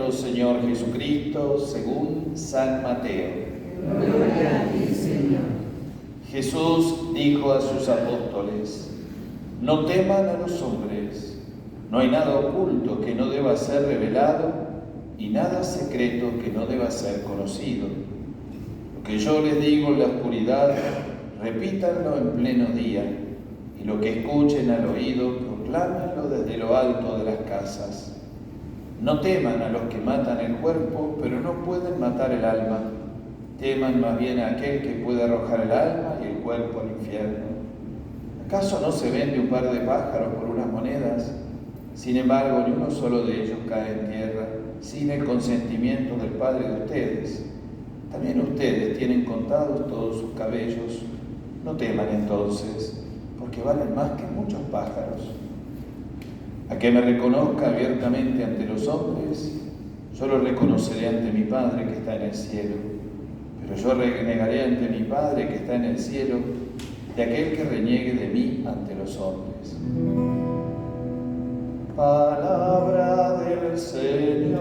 nuestro Señor Jesucristo según San Mateo. Gloria a ti, Señor. Jesús dijo a sus apóstoles: no teman a los hombres, no hay nada oculto que no deba ser revelado y nada secreto que no deba ser conocido. Lo que yo les digo en la oscuridad, repítanlo en pleno día, y lo que escuchen al oído, proclámenlo desde lo alto de las casas. No teman a los que matan el cuerpo, pero no pueden matar el alma. Teman más bien a aquel que puede arrojar el alma y el cuerpo al infierno. ¿Acaso no se vende un par de pájaros por unas monedas? Sin embargo, ni uno solo de ellos cae en tierra sin el consentimiento del Padre de ustedes. También ustedes tienen contados todos sus cabellos. No teman entonces, porque valen más que muchos pájaros. A que me reconozca abiertamente ante los hombres, yo lo reconoceré ante mi Padre que está en el cielo. Pero yo renegaré ante mi Padre que está en el cielo de aquel que reniegue de mí ante los hombres. Palabra del Señor.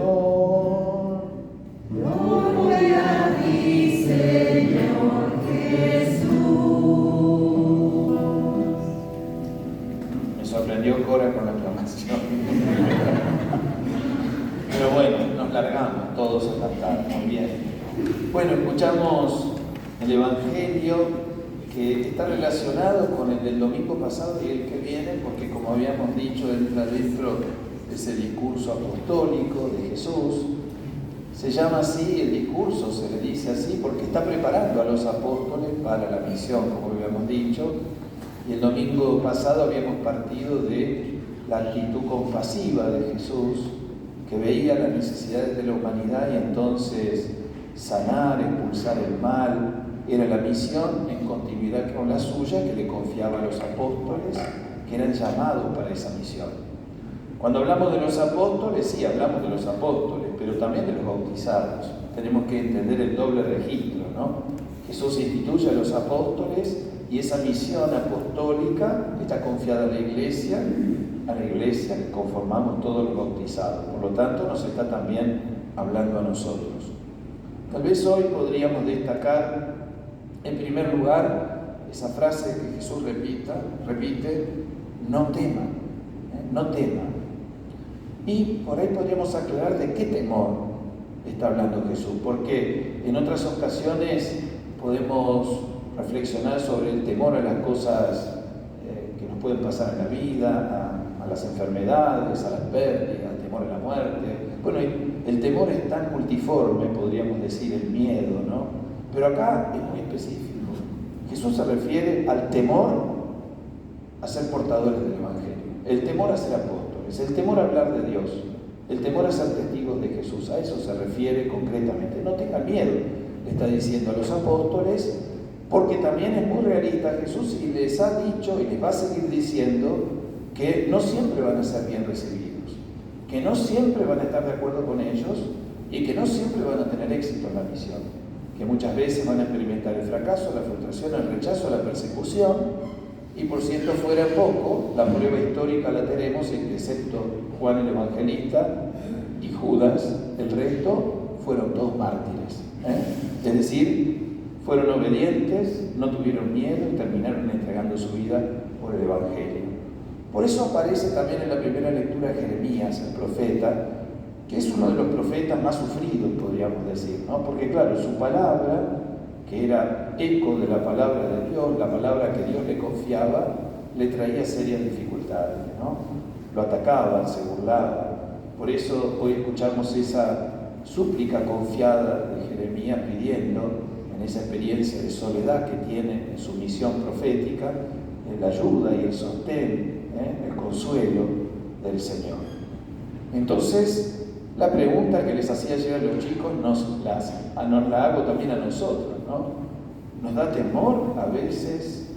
Gloria a ti, Señor Jesús. Me sorprendió Cora con la aclamación. Pero bueno, nos largamos todos a cantar, muy bien. Bueno, escuchamos el Evangelio que está relacionado con el del domingo pasado y el que viene, porque como habíamos dicho, entra dentro de ese discurso apostólico de Jesús. Se llama así el discurso, se le dice así, porque está preparando a los apóstoles para la misión, como habíamos dicho. Y el domingo pasado habíamos partido de la actitud compasiva de Jesús, que veía las necesidades de la humanidad y entonces sanar, expulsar el mal, era la misión en continuidad con la suya que le confiaba a los apóstoles, que eran llamados para esa misión. Cuando hablamos de los apóstoles, sí, hablamos de los apóstoles, pero también de los bautizados. Tenemos que entender el doble registro, ¿no? Jesús instituye a los apóstoles y esa misión apostólica está confiada a la iglesia que conformamos todos los bautizados. Por lo tanto, nos está también hablando a nosotros. Tal vez hoy podríamos destacar, en primer lugar, esa frase que Jesús repite, no teman, no teman. Y por ahí podríamos aclarar de qué temor está hablando Jesús, porque en otras ocasiones podemos reflexionar sobre el temor a las cosas que nos pueden pasar en la vida, a las enfermedades, a las pérdidas, el temor a la muerte. Bueno, el temor es tan multiforme, podríamos decir, el miedo, ¿no? Pero acá es muy específico. Jesús se refiere al temor a ser portadores del Evangelio, el temor a ser apóstoles, el temor a hablar de Dios, el temor a ser testigos de Jesús. A eso se refiere concretamente. No tengan miedo, le está diciendo a los apóstoles, porque también es muy realista Jesús y les ha dicho y les va a seguir diciendo que no siempre van a ser bien recibidos, que no siempre van a estar de acuerdo con ellos y que no siempre van a tener éxito en la misión, que muchas veces van a experimentar el fracaso, la frustración, el rechazo, la persecución, y por si esto fuera poco, la prueba histórica la tenemos en que excepto Juan el Evangelista y Judas, el resto fueron todos mártires, Es decir, fueron obedientes, no tuvieron miedo y terminaron entregando su vida por el Evangelio. Por eso aparece también en la primera lectura de Jeremías, el profeta, que es uno de los profetas más sufridos, podríamos decir, ¿no? Porque claro, su palabra, que era eco de la palabra de Dios, la palabra que Dios le confiaba, le traía serias dificultades, ¿no? Lo atacaban, se burlaban. Por eso hoy escuchamos esa súplica confiada de Jeremías pidiendo, en esa experiencia de soledad que tiene en su misión profética, la ayuda y el sostén, el consuelo del Señor. Entonces, la pregunta que les hacía llegar a los chicos nos la hago también a nosotros, ¿no? ¿Nos da temor a veces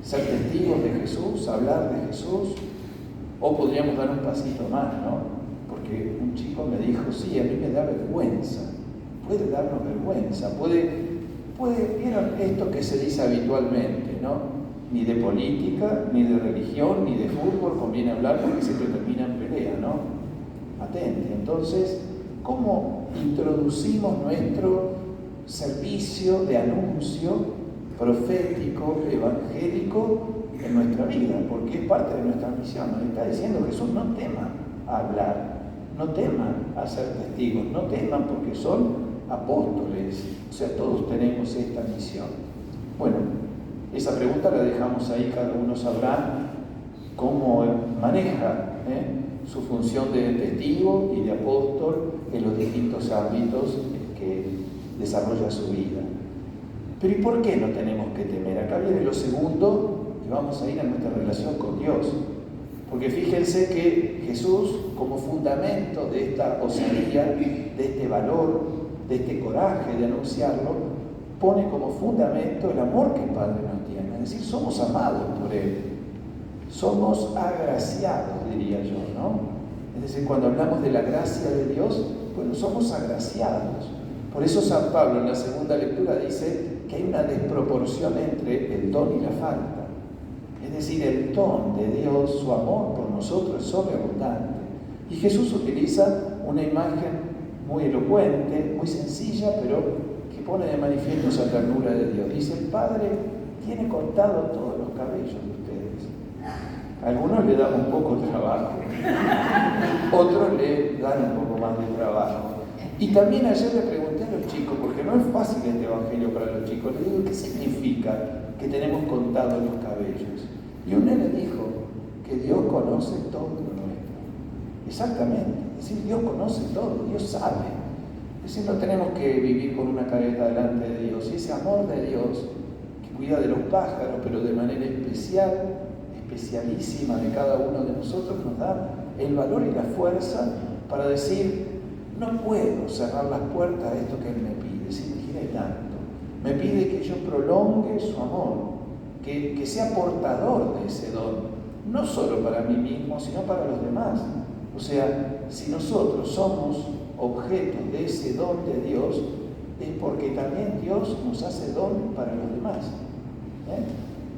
ser testigos de Jesús, hablar de Jesús? O podríamos dar un pasito más, ¿no? Porque un chico me dijo, sí, a mí me da vergüenza, puede darnos vergüenza, ¿vieron esto que se dice habitualmente, ¿no? Ni de política, ni de religión, ni de fútbol conviene hablar porque siempre termina en pelea, ¿no? Atente. Entonces, ¿Cómo introducimos nuestro servicio de anuncio profético, evangélico en nuestra vida? Porque es parte de nuestra misión. Nos está diciendo Jesús: no teman a hablar, no teman a ser testigos, no teman porque son apóstoles. O sea, todos tenemos esta misión. Bueno, esa pregunta la dejamos ahí, cada uno sabrá cómo maneja su función de testigo y de apóstol en los distintos ámbitos que desarrolla su vida. Pero ¿y por qué no tenemos que temer? Acá viene lo segundo, y vamos a ir a nuestra relación con Dios. Porque fíjense que Jesús, como fundamento de esta osadía, de este valor, de este coraje de anunciarlo, pone como fundamento el amor que el Padre nos tiene. Es decir, somos amados por Él. Somos agraciados, diría yo, ¿no? Es decir, cuando hablamos de la gracia de Dios, bueno, somos agraciados. Por eso San Pablo en la segunda lectura dice que hay una desproporción entre el don y la falta. Es decir, el don de Dios, su amor por nosotros es sobreabundante. Y Jesús utiliza una imagen muy elocuente, muy sencilla, pero que pone de manifiesto esa ternura de Dios. Dice: el Padre tiene contado todos los cabellos de ustedes. A algunos le dan un poco de trabajo, otros le dan un poco más de trabajo. Y también ayer le pregunté a los chicos, porque no es fácil este evangelio para los chicos, le digo: ¿qué significa que tenemos contados los cabellos? Y un nene dijo que Dios conoce todo lo nuestro. Exactamente, es decir, Dios conoce todo, Dios sabe. Es decir, no tenemos que vivir con una careta delante de Dios. Y ese amor de Dios, que cuida de los pájaros, pero de manera especial, especialísima de cada uno de nosotros, nos da el valor y la fuerza para decir: no puedo cerrar las puertas a esto que Él me pide, si me quiere tanto. Me pide que yo prolongue su amor, que sea portador de ese don, no solo para mí mismo, sino para los demás. O sea, si nosotros somos objeto de ese don de Dios, es porque también Dios nos hace don para los demás.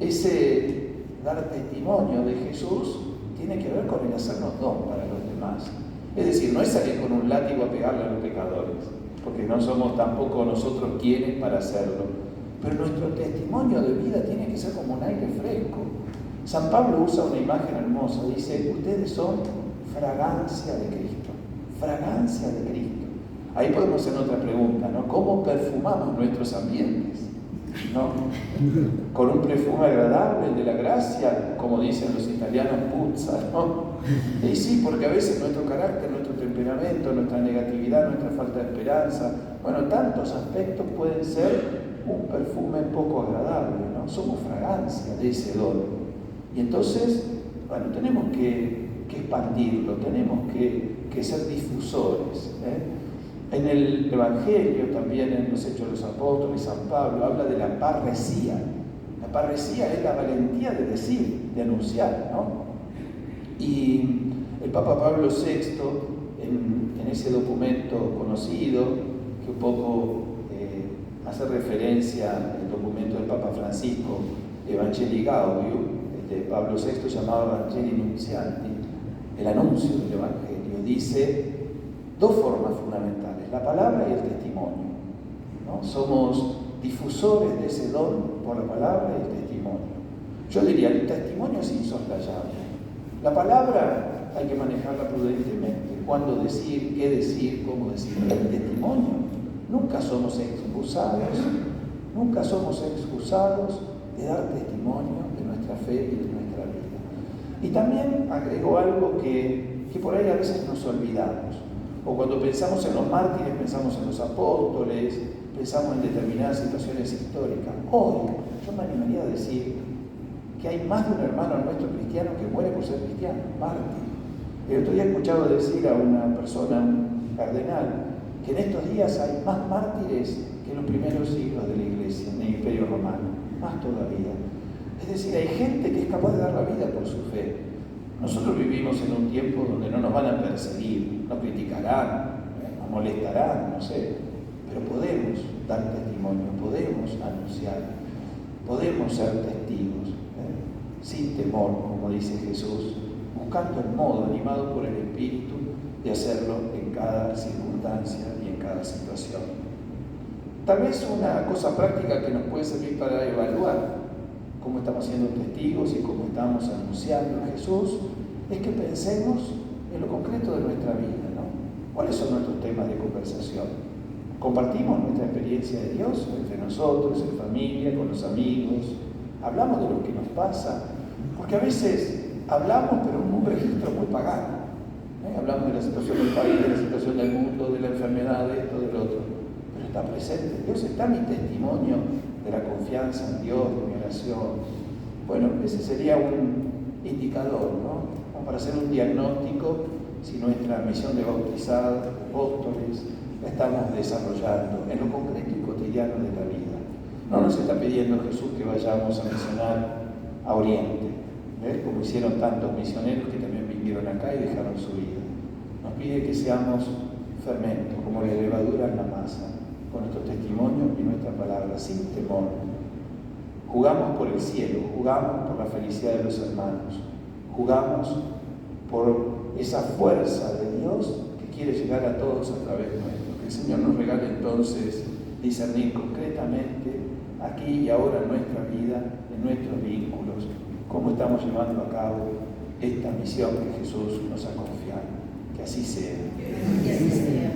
Ese dar testimonio de Jesús tiene que ver con el hacernos don para los demás. Es decir, no es salir con un látigo a pegarle a los pecadores, porque no somos tampoco nosotros quienes para hacerlo. Pero nuestro testimonio de vida tiene que ser como un aire fresco. San Pablo usa una imagen hermosa, dice: ustedes son fragancia de Cristo. Fragancia de Cristo. Ahí podemos hacer otra pregunta, ¿no? ¿Cómo perfumamos nuestros ambientes? ¿No? Con un perfume agradable, el de la gracia, como dicen los italianos, puzza, ¿no? Y sí, porque a veces nuestro carácter, nuestro temperamento, nuestra negatividad, nuestra falta de esperanza, bueno, tantos aspectos pueden ser un perfume poco agradable, ¿no? Somos fragancia de ese don. Y entonces, bueno, tenemos que expandirlo, tenemos que ser difusores, En el Evangelio, también en los Hechos de los Apóstoles, San Pablo habla de la parresía. La parresía es la valentía de decir, de anunciar, ¿no? Y el Papa Pablo VI, en ese documento conocido, que un poco hace referencia al documento del Papa Francisco, Evangelii Gaudium, Pablo VI llamaba Evangelii Nuntiandi, el anuncio del Evangelio, dice dos formas fundamentales: la palabra y el testimonio, ¿no? Somos difusores de ese don por la palabra y el testimonio. Yo diría, el testimonio es insoslayable. La palabra hay que manejarla prudentemente, cuándo decir, qué decir, cómo decir. El testimonio, nunca somos excusados de dar testimonio de nuestra fe y de nuestra vida. Y también agregó algo que por ahí a veces nos olvidamos. O cuando pensamos en los mártires, pensamos en los apóstoles, pensamos en determinadas situaciones históricas. Hoy, yo me animaría a decir que hay más de un hermano nuestro cristiano que muere por ser cristiano, mártir. El otro día he escuchado decir a una persona, un cardenal, que en estos días hay más mártires que en los primeros siglos de la Iglesia, en el Imperio Romano, más todavía. Es decir, hay gente que es capaz de dar la vida por su fe. Nosotros vivimos en un tiempo donde no nos van a perseguir, nos criticarán, nos molestarán, no sé, pero podemos dar testimonio, podemos anunciar, podemos ser testigos, sin temor, como dice Jesús, buscando el modo, animado por el Espíritu, de hacerlo en cada circunstancia y en cada situación. Tal vez una cosa práctica que nos puede servir para evaluar cómo estamos siendo testigos y cómo estamos anunciando a Jesús es que pensemos en lo concreto de nuestra vida, ¿no? ¿Cuáles son nuestros temas de conversación? ¿Compartimos nuestra experiencia de Dios entre nosotros, en familia, con los amigos? ¿Hablamos de lo que nos pasa? Porque a veces hablamos, pero en un registro muy pagano. Hablamos de la situación del país, de la situación del mundo, de la enfermedad, de esto, del otro. Pero está presente. Dios está en mi testimonio de la confianza en Dios, de mi oración. Bueno, ese sería un indicador, ¿no? Como para hacer un diagnóstico si nuestra misión de bautizar, de apóstoles, la estamos desarrollando en lo concreto y cotidiano de la vida. No nos está pidiendo Jesús que vayamos a misionar a Oriente, como hicieron tantos misioneros que también vinieron acá y dejaron su vida. Nos pide que seamos fermentos, como la levadura en la masa, con nuestro testimonio y nuestra palabra, sin temor. Jugamos por el cielo, jugamos por la felicidad de los hermanos, jugamos por esa fuerza de Dios que quiere llegar a todos a través nuestro. Que el Señor nos regale entonces discernir concretamente aquí y ahora en nuestra vida, en nuestros vínculos, cómo estamos llevando a cabo esta misión que Jesús nos ha confiado. Que así sea. Que así sea.